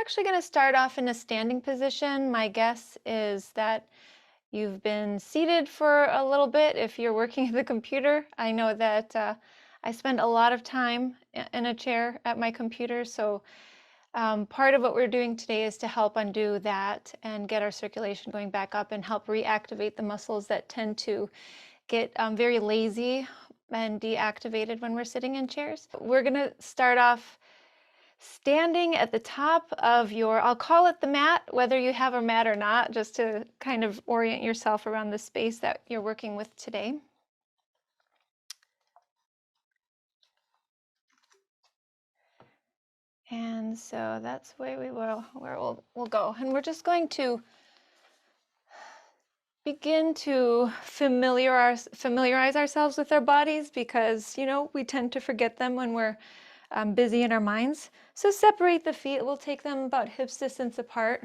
actually going to start off in a standing position. My guess is that you've been seated for a little bit if you're working at the computer. I know that I spend a lot of time in a chair at my computer, so part of what we're doing today is to help undo that and get our circulation going back up and help reactivate the muscles that tend to get very lazy and deactivated when we're sitting in chairs. We're going to start off standing at the top of your, I'll call it the mat, whether you have a mat or not, just to kind of orient yourself around the space that you're working with today. And so that's where we'll go. And we're just going to begin to familiarize ourselves with our bodies because, we tend to forget them when we're busy in our minds. So separate the feet. We'll take them about hips distance apart.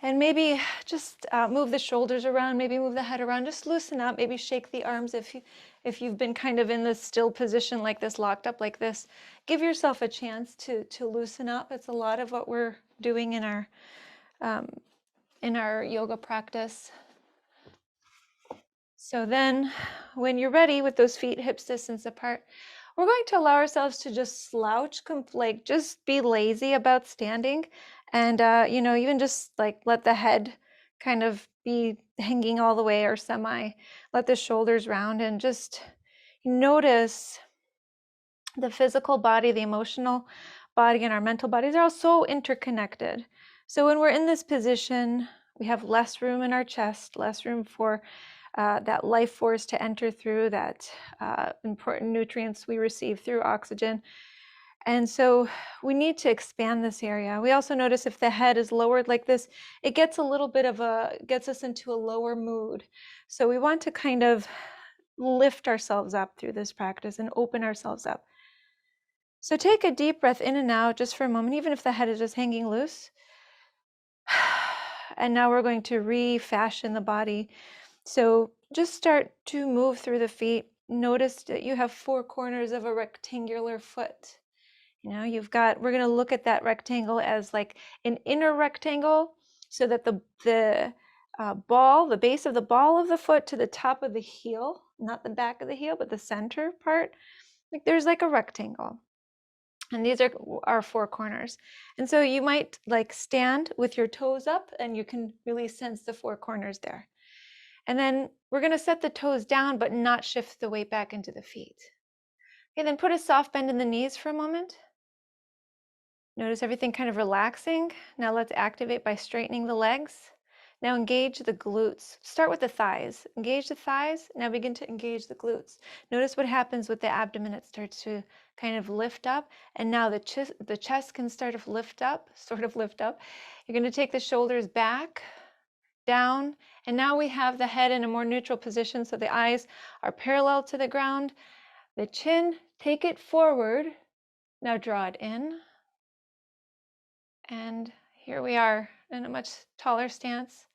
And maybe just move the shoulders around, maybe move the head around, just loosen up, maybe shake the arms if you've been kind of in this still position like this, locked up like this. Give yourself a chance to loosen up. It's a lot of what we're doing in our yoga practice. So then when you're ready with those feet hips distance apart, we're going to allow ourselves to just slouch, like just be lazy about standing. And, even just like let the head kind of be hanging all the way or semi, let the shoulders round and just notice the physical body, the emotional body, and our mental bodies are all so interconnected. So when we're in this position, we have less room in our chest, less room for that life force to enter through, that important nutrients we receive through oxygen. And so we need to expand this area. We also notice if the head is lowered like this, it gets gets us into a lower mood. So we want to kind of lift ourselves up through this practice and open ourselves up. So take a deep breath in and out just for a moment, even if the head is just hanging loose. And now we're going to refashion the body. So just start to move through the feet. Notice that you have 4 corners of a rectangular foot. We're going to look at that rectangle as like an inner rectangle so that the base of the ball of the foot to the top of the heel, not the back of the heel, but the center part, there's like a rectangle. And these are our 4 corners. And so you might like stand with your toes up and you can really sense the 4 corners there. And then we're going to set the toes down, but not shift the weight back into the feet. Okay, then put a soft bend in the knees for a moment. Notice everything kind of relaxing. Now let's activate by straightening the legs. Now engage the glutes. Start with the thighs. Engage the thighs. Now begin to engage the glutes. Notice what happens with the abdomen. It starts to kind of lift up. And now the chest can sort of lift up. You're going to take the shoulders back, down, and now we have the head in a more neutral position. So the eyes are parallel to the ground. The chin, take it forward. Now draw it in. And here we are in a much taller stance.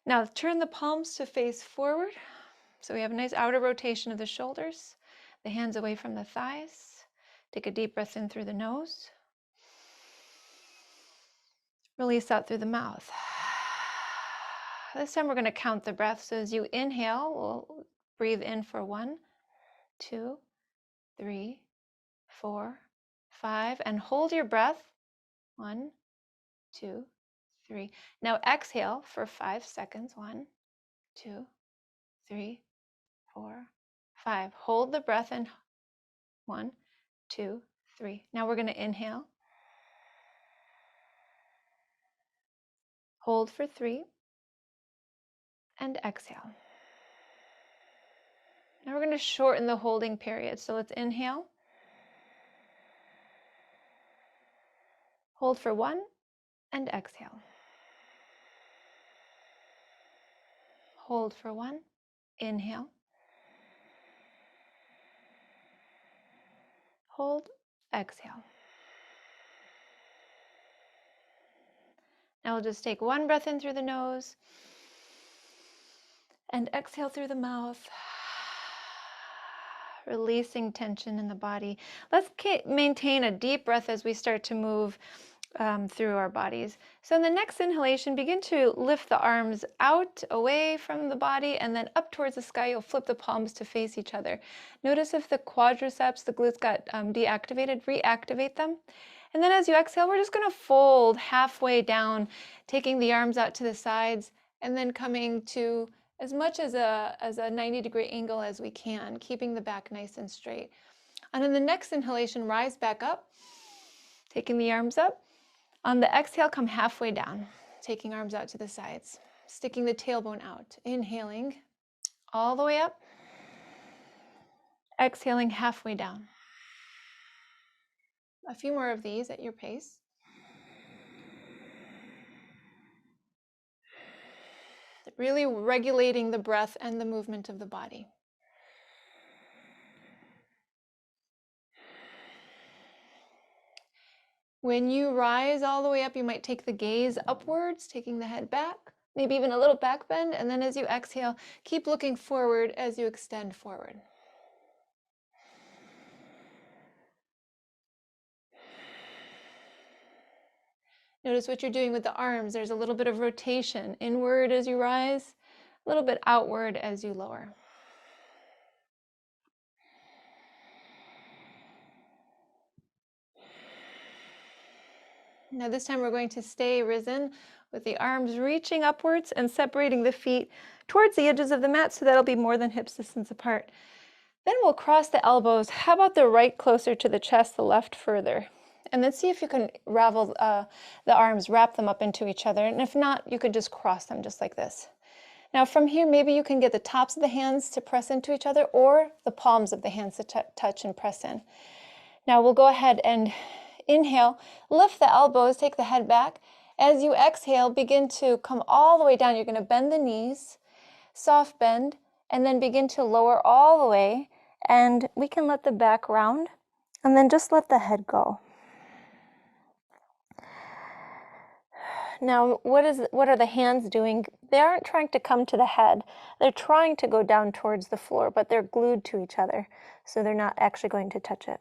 Now turn the palms to face forward. So we have a nice outer rotation of the shoulders, the hands away from the thighs. Take a deep breath in through the nose. Release out through the mouth. This time we're going to count the breath. So as you inhale, we'll breathe in for 1, 2, 3, 4, 5, and hold your breath. 1, 2, 3. Now exhale for 5 seconds. 1, 2, 3, 4, 5. Hold the breath in. 1, 2, 3. Now we're going to inhale. Hold for 3. And exhale. Now we're going to shorten the holding period. So let's inhale. Hold for 1 and exhale. Hold for 1. Inhale. Hold. Exhale. Now we'll just take 1 breath in through the nose and exhale through the mouth, releasing tension in the body. Let's maintain a deep breath as we start to move through our bodies. So in the next inhalation, begin to lift the arms out, away from the body, and then up towards the sky. You'll flip the palms to face each other. Notice if the quadriceps, the glutes got deactivated, reactivate them. And then as you exhale, we're just going to fold halfway down, taking the arms out to the sides, and then coming to as much as a 90-degree angle as we can, keeping the back nice and straight. And in the next inhalation, rise back up, taking the arms up. On the exhale, come halfway down, taking arms out to the sides, sticking the tailbone out. Inhaling all the way up, exhaling halfway down. A few more of these at your pace. Really regulating the breath and the movement of the body. When you rise all the way up, you might take the gaze upwards, taking the head back, maybe even a little back bend, and then as you exhale, keep looking forward as you extend forward. Notice what you're doing with the arms. There's a little bit of rotation, inward as you rise, a little bit outward as you lower. Now this time we're going to stay risen with the arms reaching upwards and separating the feet towards the edges of the mat, so that'll be more than hip distance apart. Then we'll cross the elbows. How about the right closer to the chest, the left further? And then see if you can ravel the arms, wrap them up into each other. And if not, you could just cross them just like this. Now from here, maybe you can get the tops of the hands to press into each other or the palms of the hands to touch and press in. Now we'll go ahead and inhale, lift the elbows, take the head back. As you exhale, begin to come all the way down. You're going to bend the knees, soft bend, and then begin to lower all the way. And we can let the back round and then just let the head go. Now, what are the hands doing? They aren't trying to come to the head. They're trying to go down towards the floor, but they're glued to each other, so they're not actually going to touch it.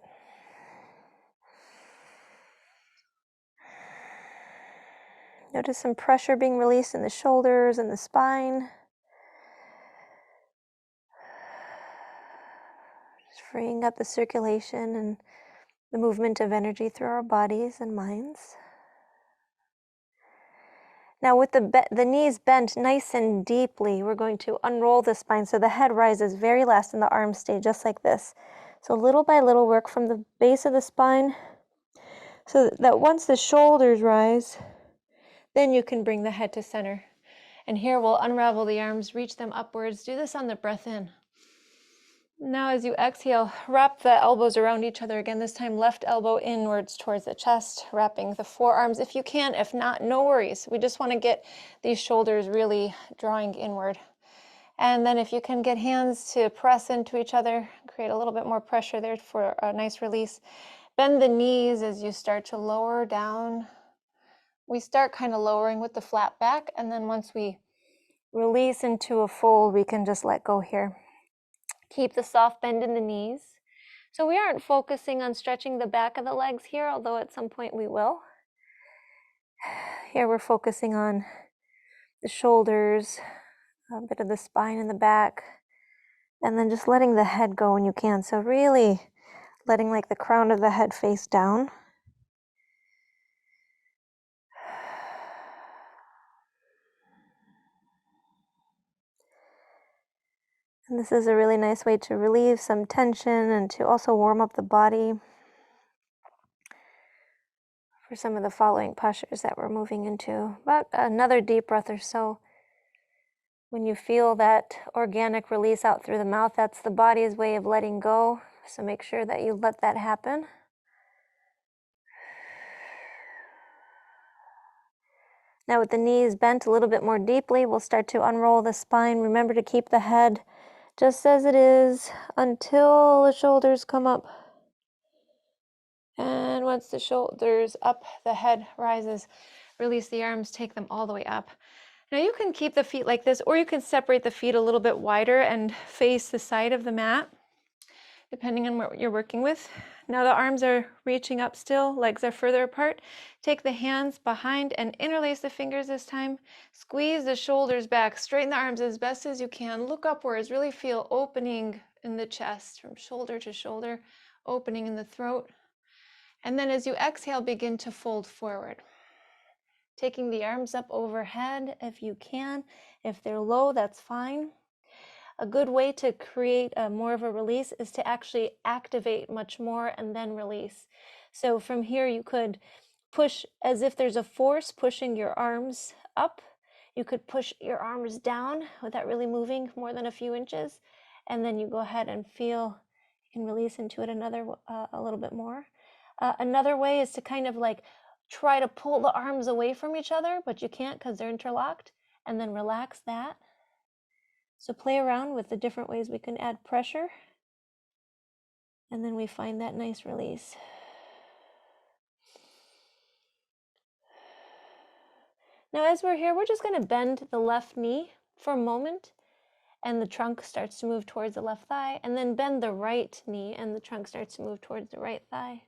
Notice some pressure being released in the shoulders and the spine. Just freeing up the circulation and the movement of energy through our bodies and minds. Now with the knees bent nice and deeply, we're going to unroll the spine so the head rises very last and the arms stay just like this. So little by little work from the base of the spine so that once the shoulders rise, then you can bring the head to center. And here we'll unravel the arms, reach them upwards. Do this on the breath in. Now as you exhale, wrap the elbows around each other again, this time left elbow inwards towards the chest, wrapping the forearms if you can. If not, no worries. We just want to get these shoulders really drawing inward. And then if you can get hands to press into each other, create a little bit more pressure there for a nice release. Bend the knees as you start to lower down. We start kind of lowering with the flat back, and then once we release into a fold, we can just let go here. Keep the soft bend in the knees. So we aren't focusing on stretching the back of the legs here, although at some point we will. Here we're focusing on the shoulders, a bit of the spine and the back, and then just letting the head go when you can. So really letting like the crown of the head face down. And this is a really nice way to relieve some tension and to also warm up the body for some of the following postures that we're moving into. About another deep breath or so. When you feel that organic release out through the mouth, that's the body's way of letting go. So make sure that you let that happen. Now with the knees bent a little bit more deeply, we'll start to unroll the spine. Remember to keep the head just as it is until the shoulders come up. And once the shoulders up, the head rises. Release the arms, take them all the way up. Now you can keep the feet like this, or you can separate the feet a little bit wider and face the side of the mat. depending on what you're working with. Now the arms are reaching up still, legs are further apart. Take the hands behind and interlace the fingers this time. Squeeze the shoulders back, straighten the arms as best as you can. Look upwards, really feel opening in the chest from shoulder to shoulder, opening in the throat. And then as you exhale, begin to fold forward. Taking the arms up overhead if you can. If they're low, that's fine. A good way to create more of a release is to actually activate much more and then release. So from here you could push as if there's a force pushing your arms up. You could push your arms down without really moving more than a few inches. And then you go ahead and feel, you can release into it a little bit more. Another way is to kind of like try to pull the arms away from each other, but you can't because they're interlocked, and then relax that. So play around with the different ways we can add pressure, and then we find that nice release. Now as we're here, we're just going to bend the left knee for a moment, and the trunk starts to move towards the left thigh, and then bend the right knee, and the trunk starts to move towards the right thigh.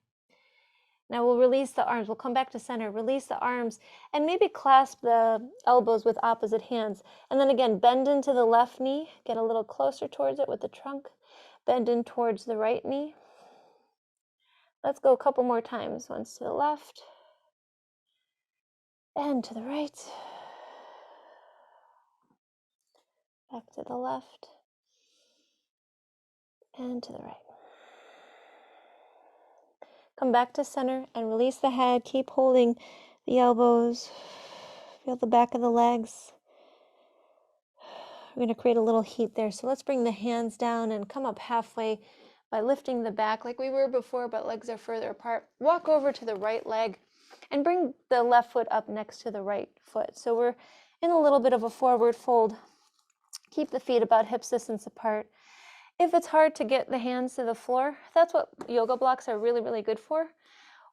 Now we'll release the arms. We'll come back to center, release the arms, and maybe clasp the elbows with opposite hands. And then again, bend into the left knee, get a little closer towards it with the trunk, bend in towards the right knee. Let's go a couple more times. Once to the left, and to the right, back to the left, and to the right. Come back to center and release the head. Keep holding the elbows. Feel the back of the legs. We're going to create a little heat there. So let's bring the hands down and come up halfway by lifting the back like we were before, but legs are further apart. Walk over to the right leg and bring the left foot up next to the right foot. So we're in a little bit of a forward fold. Keep the feet about hip distance apart. If it's hard to get the hands to the floor, that's what yoga blocks are really, really good for.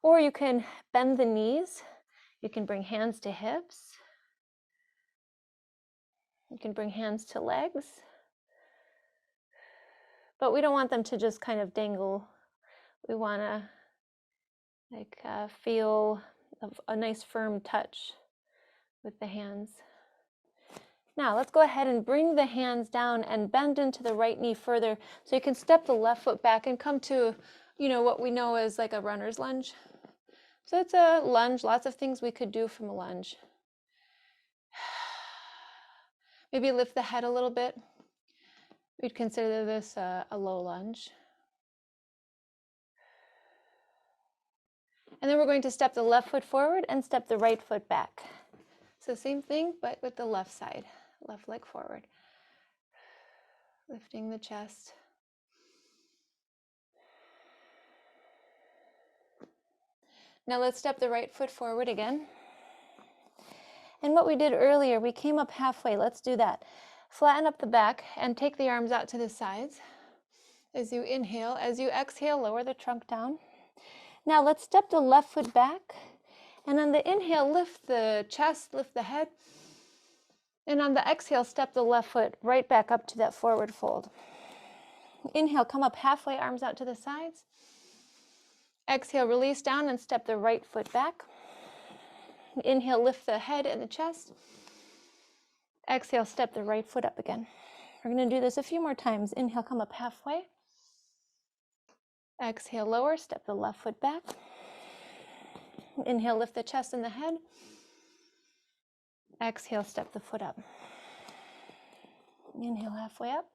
Or you can bend the knees. You can bring hands to hips. You can bring hands to legs. But we don't want them to just kind of dangle. We want to feel a nice firm touch with the hands. Now let's go ahead and bring the hands down and bend into the right knee further, so you can step the left foot back and come to, what we know as like a runner's lunge. So it's a lunge, lots of things we could do from a lunge. Maybe lift the head a little bit. We'd consider this a low lunge. And then we're going to step the left foot forward and step the right foot back. So same thing, but with the left side. Left leg forward. Lifting the chest. Now let's step the right foot forward again. And what we did earlier, we came up halfway. Let's do that. Flatten up the back and take the arms out to the sides. As you inhale, as you exhale, lower the trunk down. Now let's step the left foot back. And on the inhale, lift the chest, lift the head. And on the exhale, step the left foot right back up to that forward fold. Inhale, come up halfway, arms out to the sides. Exhale, release down and step the right foot back. Inhale, lift the head and the chest. Exhale, step the right foot up again. We're going to do this a few more times. Inhale, come up halfway. Exhale, lower, step the left foot back. Inhale, lift the chest and the head. Exhale, step the foot up. Inhale, halfway up.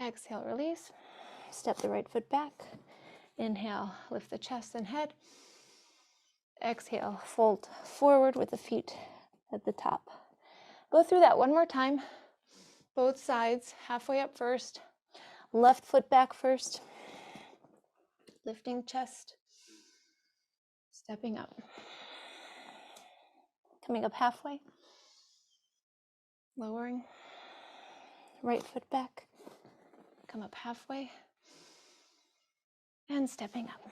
Exhale, release. Step the right foot back. Inhale, lift the chest and head. Exhale, fold forward with the feet at the top. Go through that one more time. Both sides, halfway up first. Left foot back first. Lifting chest. Stepping up. Coming up halfway. Lowering. Right foot back. Come up halfway. And stepping up.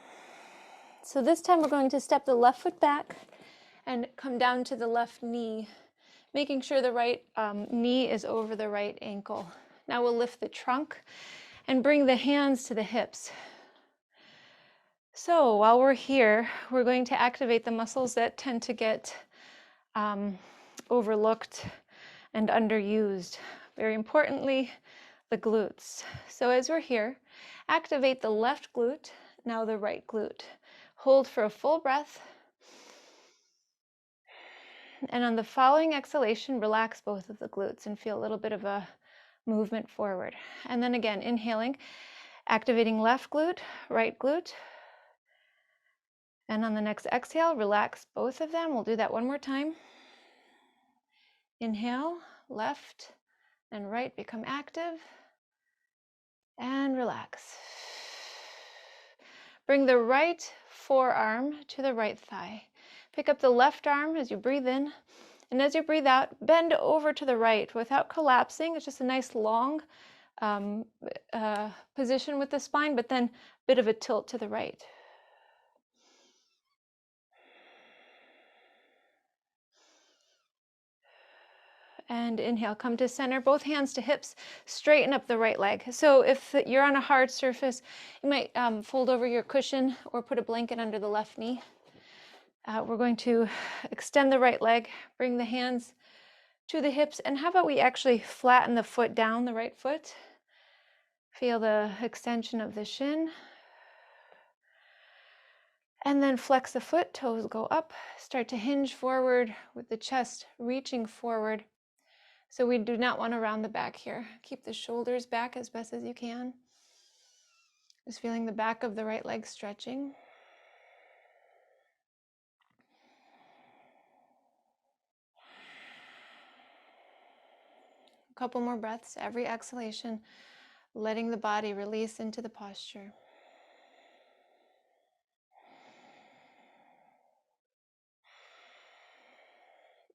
So this time we're going to step the left foot back and come down to the left knee, making sure the right knee is over the right ankle. Now we'll lift the trunk and bring the hands to the hips. So while we're here, we're going to activate the muscles that tend to get overlooked and underused. Very importantly, the glutes. So as we're here, activate the left glute, now the right glute. Hold for a full breath. And on the following exhalation, relax both of the glutes and feel a little bit of a movement forward. And then again, inhaling, activating left glute, right glute. And on the next exhale, relax both of them. We'll do that one more time. Inhale, left and right become active. And relax. Bring the right forearm to the right thigh. Pick up the left arm as you breathe in. And as you breathe out, bend over to the right without collapsing. It's just a nice long position with the spine, but then a bit of a tilt to the right. And inhale, come to center, both hands to hips, straighten up the right leg. So if you're on a hard surface, you might fold over your cushion or put a blanket under the left knee. We're going to extend the right leg, bring the hands to the hips, and how about we actually flatten the foot down, the right foot. Feel the extension of the shin. And then flex the foot, toes go up, start to hinge forward with the chest reaching forward. So we do not want to round the back here. Keep the shoulders back as best as you can. Just feeling the back of the right leg stretching. A couple more breaths, every exhalation, letting the body release into the posture.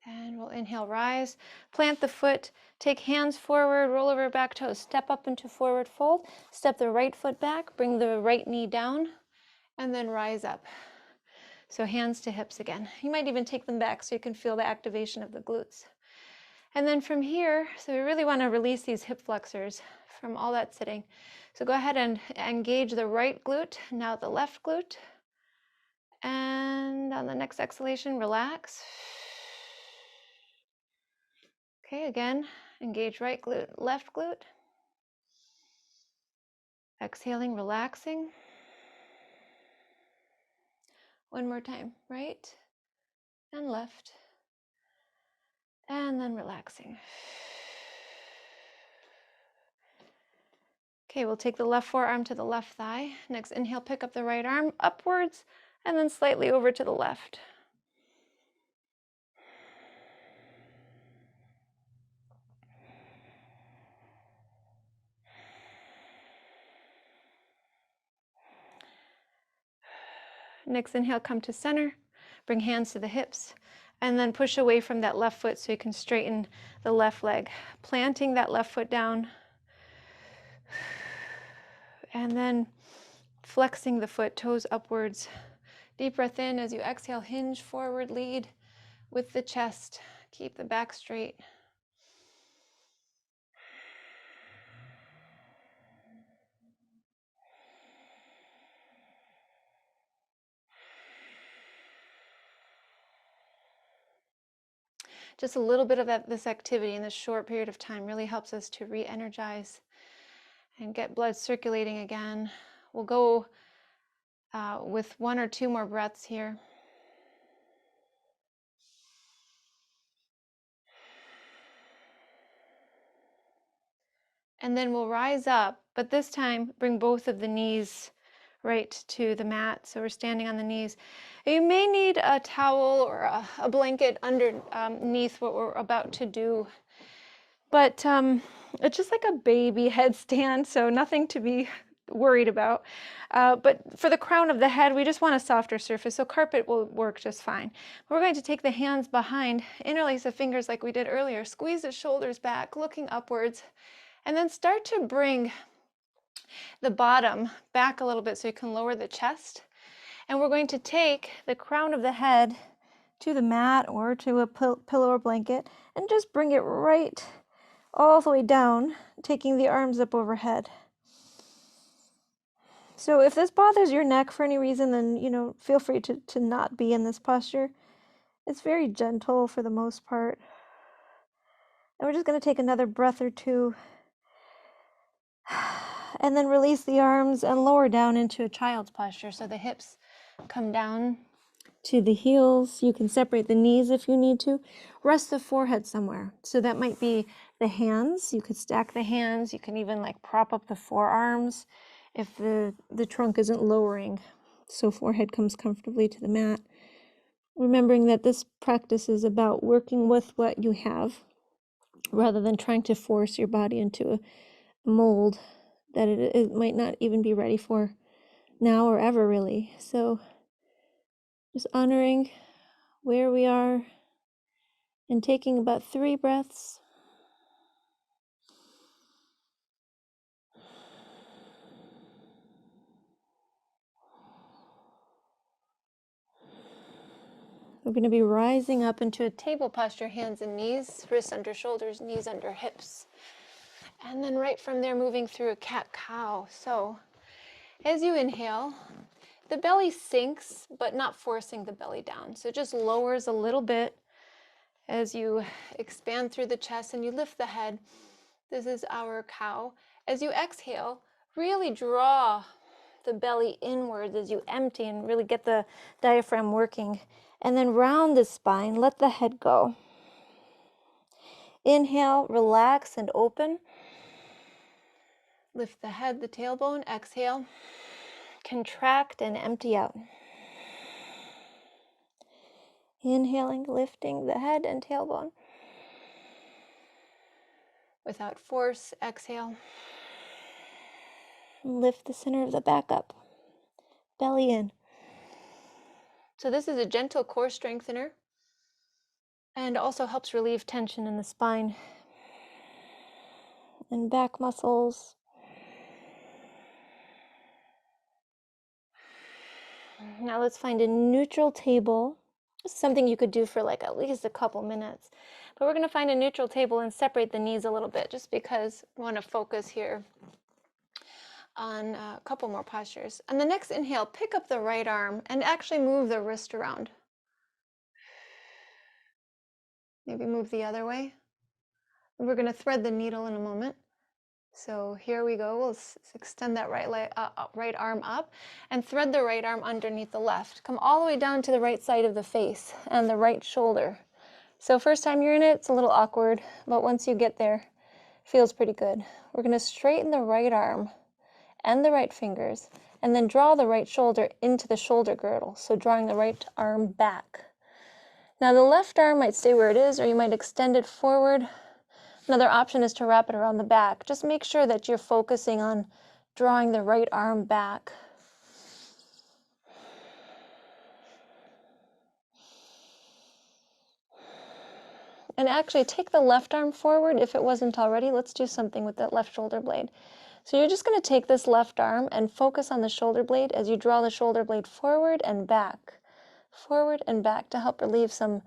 And we'll inhale, rise, plant the foot, take hands forward, roll over back toes, step up into forward fold, step the right foot back, bring the right knee down, and then rise up. So hands to hips again. You might even take them back so you can feel the activation of the glutes. And then from here, so we really want to release these hip flexors from all that sitting. So go ahead and engage the right glute, now the left glute. And on the next exhalation, relax. Okay, again, engage right glute, left glute. Exhaling, relaxing. One more time, right and left. And then relaxing. Okay, we'll take the left forearm to the left thigh. Next inhale, pick up the right arm upwards and then slightly over to the left. Next inhale, come to center, bring hands to the hips, and then push away from that left foot so you can straighten the left leg. Planting that left foot down, and then flexing the foot, toes upwards. Deep breath in as you exhale, hinge forward, lead with the chest. Keep the back straight. Just a little bit of this activity in this short period of time really helps us to re-energize and get blood circulating again. We'll go with one or two more breaths here. And then we'll rise up, but this time bring both of the knees right to the mat. So we're standing on the knees. You may need a towel or a blanket underneath what we're about to do. But it's just like a baby headstand, so nothing to be worried about. But for the crown of the head, we just want a softer surface, so carpet will work just fine. We're going to take the hands behind, interlace the fingers like we did earlier, squeeze the shoulders back, looking upwards, and then start to bring the bottom back a little bit so you can lower the chest. And we're going to take the crown of the head to the mat or to a pillow or blanket and just bring it right all the way down, taking the arms up overhead. So if this bothers your neck for any reason, then, feel free to not be in this posture. It's very gentle for the most part. And we're just going to take another breath or two. And then release the arms and lower down into a child's posture. So the hips come down to the heels. You can separate the knees if you need to. Rest the forehead somewhere. So that might be the hands. You could stack the hands. You can even like prop up the forearms if the trunk isn't lowering. So forehead comes comfortably to the mat. Remembering that this practice is about working with what you have rather than trying to force your body into a mold that it might not even be ready for now or ever, really. So just honoring where we are and taking about 3 breaths. We're going to be rising up into a table posture, hands and knees, wrists under shoulders, knees under hips. And then right from there, moving through a cat-cow. So as you inhale, the belly sinks, but not forcing the belly down. So it just lowers a little bit as you expand through the chest and you lift the head. This is our cow. As you exhale, really draw the belly inwards as you empty and really get the diaphragm working. And then round the spine, let the head go. Inhale, relax and open. Lift the head, the tailbone. Exhale, contract and empty out. Inhaling, lifting the head and tailbone. Without force, exhale. Lift the center of the back up. Belly in. So this is a gentle core strengthener and also helps relieve tension in the spine and back muscles. Now let's find a neutral table. This is something you could do for like at least a couple minutes. But we're going to find a neutral table and separate the knees a little bit just because we want to focus here on a couple more postures. On the next inhale, pick up the right arm and actually move the wrist around. Maybe move the other way. We're going to thread the needle in a moment. So here we go. We'll extend that right arm up and thread the right arm underneath the left. Come all the way down to the right side of the face and the right shoulder. So first time you're in it, it's a little awkward, but once you get there, it feels pretty good. We're going to straighten the right arm and the right fingers and then draw the right shoulder into the shoulder girdle. So drawing the right arm back. Now the left arm might stay where it is, or you might extend it forward. Another option is to wrap it around the back. Just make sure that you're focusing on drawing the right arm back. And actually take the left arm forward if it wasn't already. Let's do something with that left shoulder blade. So you're just going to take this left arm and focus on the shoulder blade as you draw the shoulder blade forward and back to help relieve some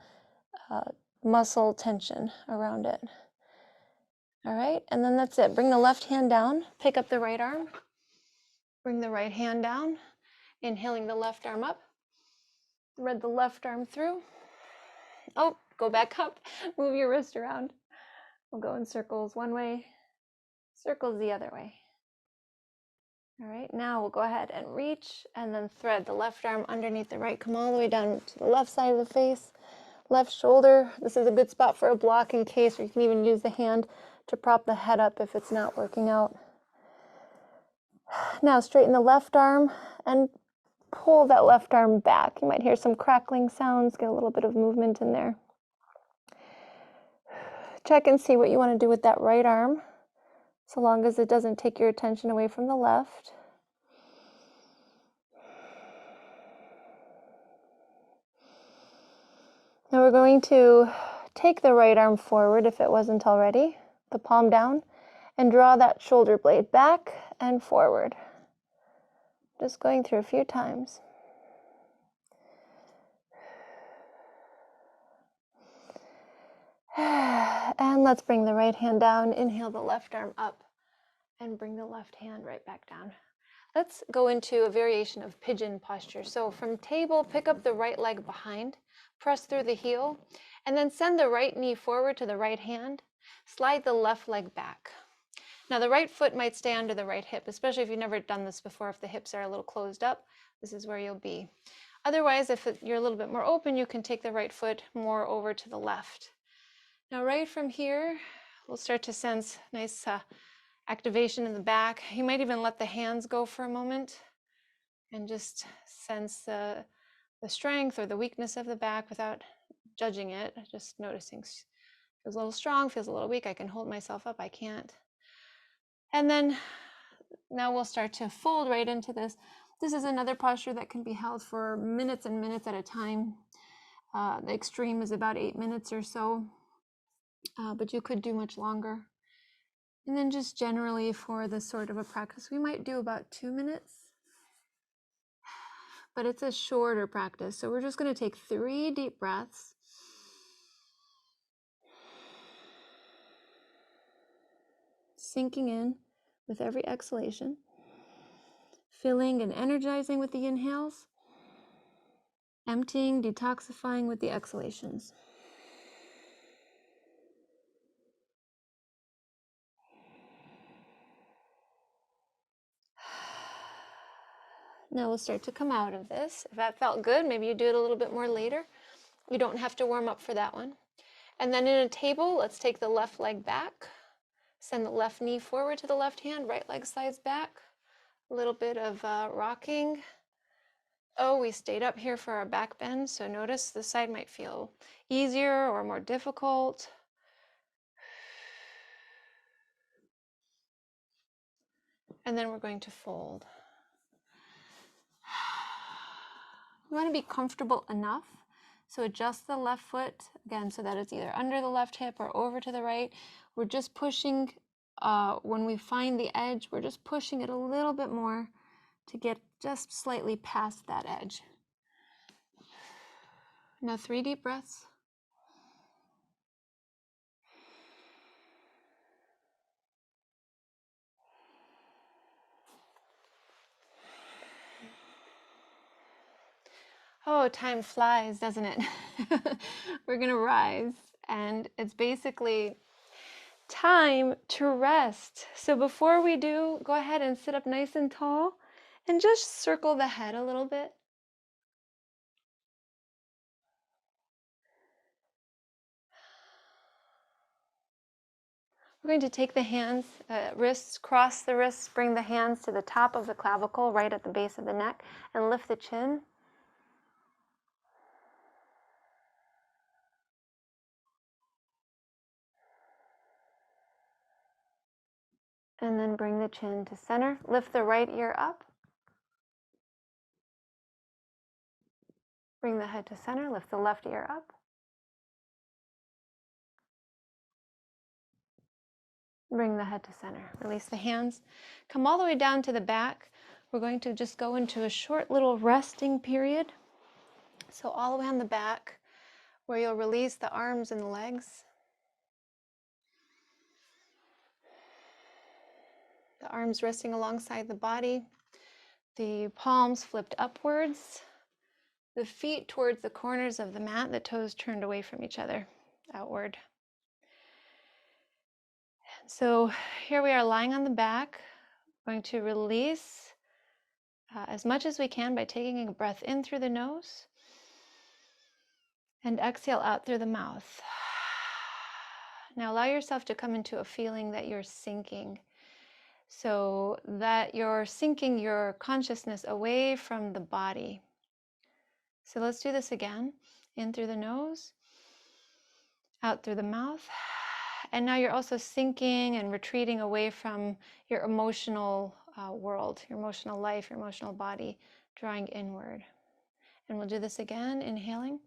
muscle tension around it. All right, and then that's it. Bring the left hand down, pick up the right arm, bring the right hand down, inhaling the left arm up, thread the left arm through. Oh, go back up, move your wrist around. We'll go in circles one way, circles the other way. All right, now we'll go ahead and reach and then thread the left arm underneath the right. Come all the way down to the left side of the face, left shoulder. This is a good spot for a block in case, or you can even use the hand to prop the head up if it's not working out. Now straighten the left arm and pull that left arm back. You might hear some crackling sounds, get a little bit of movement in there. Check and see what you want to do with that right arm, so long as it doesn't take your attention away from the left. Now we're going to take the right arm forward if it wasn't already, the palm down, and draw that shoulder blade back and forward. Just going through a few times. And let's bring the right hand down. Inhale the left arm up and bring the left hand right back down. Let's go into a variation of pigeon posture. So from table, pick up the right leg behind, press through the heel, and then send the right knee forward to the right hand. Slide the left leg back. Now the right foot might stay under the right hip, especially if you've never done this before. If the hips are a little closed up, this is where you'll be. Otherwise, if you're a little bit more open, you can take the right foot more over to the left. Now right from here, we'll start to sense nice activation in the back. You might even let the hands go for a moment and just sense the strength or the weakness of the back without judging it, just noticing. Feels a little strong, feels a little weak. I can hold myself up, I can't. And then now we'll start to fold right into this. This is another posture that can be held for minutes and minutes at a time. The extreme is about 8 minutes or so, but you could do much longer. And then just generally for this sort of a practice, we might do about 2 minutes, but it's a shorter practice. So we're just going to take 3 deep breaths. Sinking in with every exhalation, filling and energizing with the inhales, emptying, detoxifying with the exhalations. Now we'll start to come out of this. If that felt good, maybe you do it a little bit more later. You don't have to warm up for that one. And then in a table, let's take the left leg back. Send the left knee forward to the left hand, right leg slides back. A little bit of rocking. Oh, we stayed up here for our back bend, so notice the side might feel easier or more difficult. And then we're going to fold. You want to be comfortable enough, so adjust the left foot, again, so that it's either under the left hip or over to the right. We're just pushing, when we find the edge, we're just pushing it a little bit more to get just slightly past that edge. Now 3 deep breaths. Oh, time flies, doesn't it? We're gonna rise, and it's basically time to rest. So before we do, go ahead and sit up nice and tall and just circle the head a little bit. We're going to take the hands, wrists, cross the wrists, bring the hands to the top of the clavicle, right at the base of the neck, and lift the chin. And then bring the chin to center. Lift the right ear up. Bring the head to center. Lift the left ear up. Bring the head to center. Release the hands. Come all the way down to the back. We're going to just go into a short little resting period. So all the way on the back, where you'll release the arms and the legs. The arms resting alongside the body. The palms flipped upwards. The feet towards the corners of the mat, the toes turned away from each other, outward. So here we are lying on the back, going to release as much as we can by taking a breath in through the nose and exhale out through the mouth. Now allow yourself to come into a feeling that you're sinking, so that you're sinking your consciousness away from the body. So let's do this again. In through the nose, out through the mouth. And now you're also sinking and retreating away from your emotional world, your emotional life, your emotional body, drawing inward. And we'll do this again, inhaling.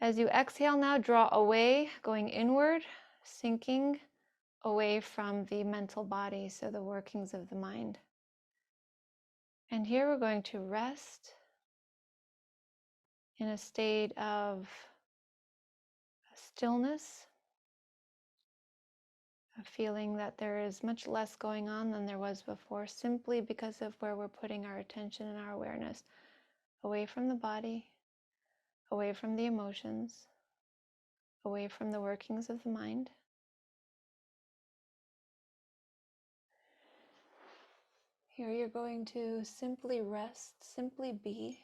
As you exhale now, draw away, going inward, sinking away from the mental body, so the workings of the mind. And here we're going to rest in a state of stillness, A feeling that there is much less going on than there was before, simply because of where we're putting our attention and our awareness, away from the body, away from the emotions, away from the workings of the mind. Here you're going to simply rest, simply be.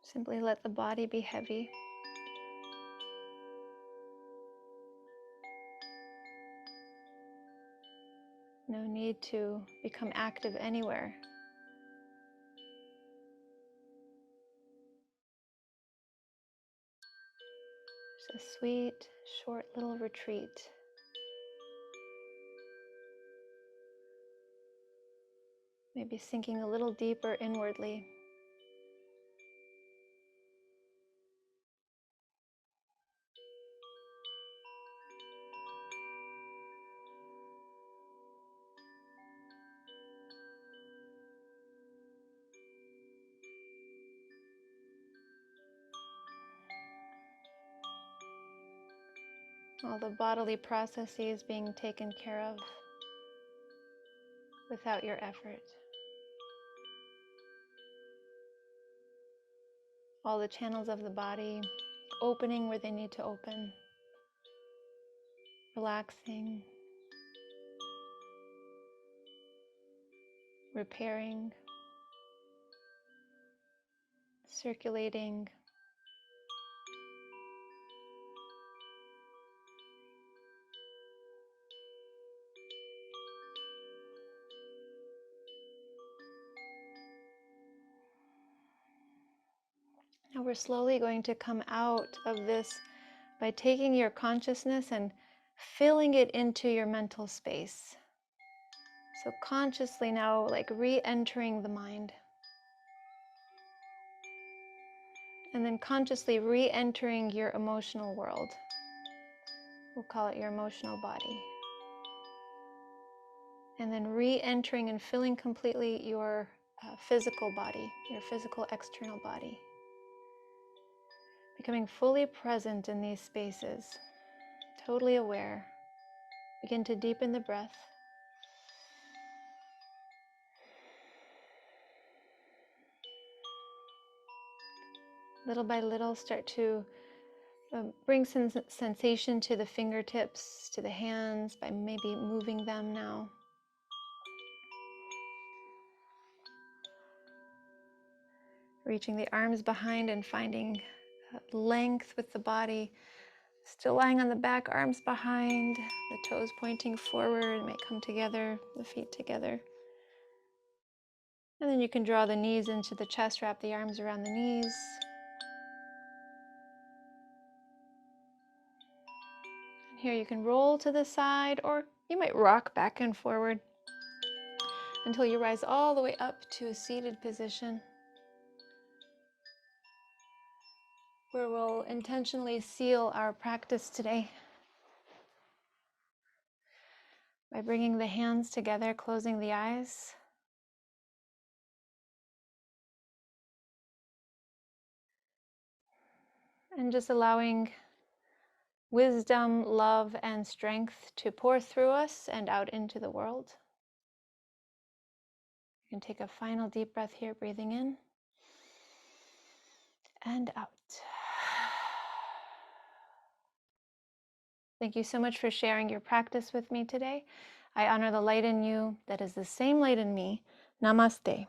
Simply let the body be heavy. No need to become active anywhere. It's a sweet, short little retreat. Maybe sinking a little deeper inwardly. All the bodily processes being taken care of without your effort. All the channels of the body opening where they need to open. Relaxing. Repairing. Circulating. Now we're slowly going to come out of this by taking your consciousness and filling it into your mental space. So consciously now, like re-entering the mind. And then consciously re-entering your emotional world. We'll call it your emotional body. And then re-entering and filling completely your physical body, your physical external body. Becoming fully present in these spaces, totally aware. Begin to deepen the breath. Little by little, start to bring some sensation to the fingertips, to the hands, by maybe moving them now. Reaching the arms behind and finding length with the body. Still lying on the back, arms behind, the toes pointing forward, might come together, the feet together. And then you can draw the knees into the chest, wrap the arms around the knees. And here you can roll to the side, or you might rock back and forward until you rise all the way up to a seated position, where we'll intentionally seal our practice today by bringing the hands together, closing the eyes. And just allowing wisdom, love, and strength to pour through us and out into the world. You can take a final deep breath here, breathing in and out. Thank you so much for sharing your practice with me today. I honor the light in you that is the same light in me. Namaste.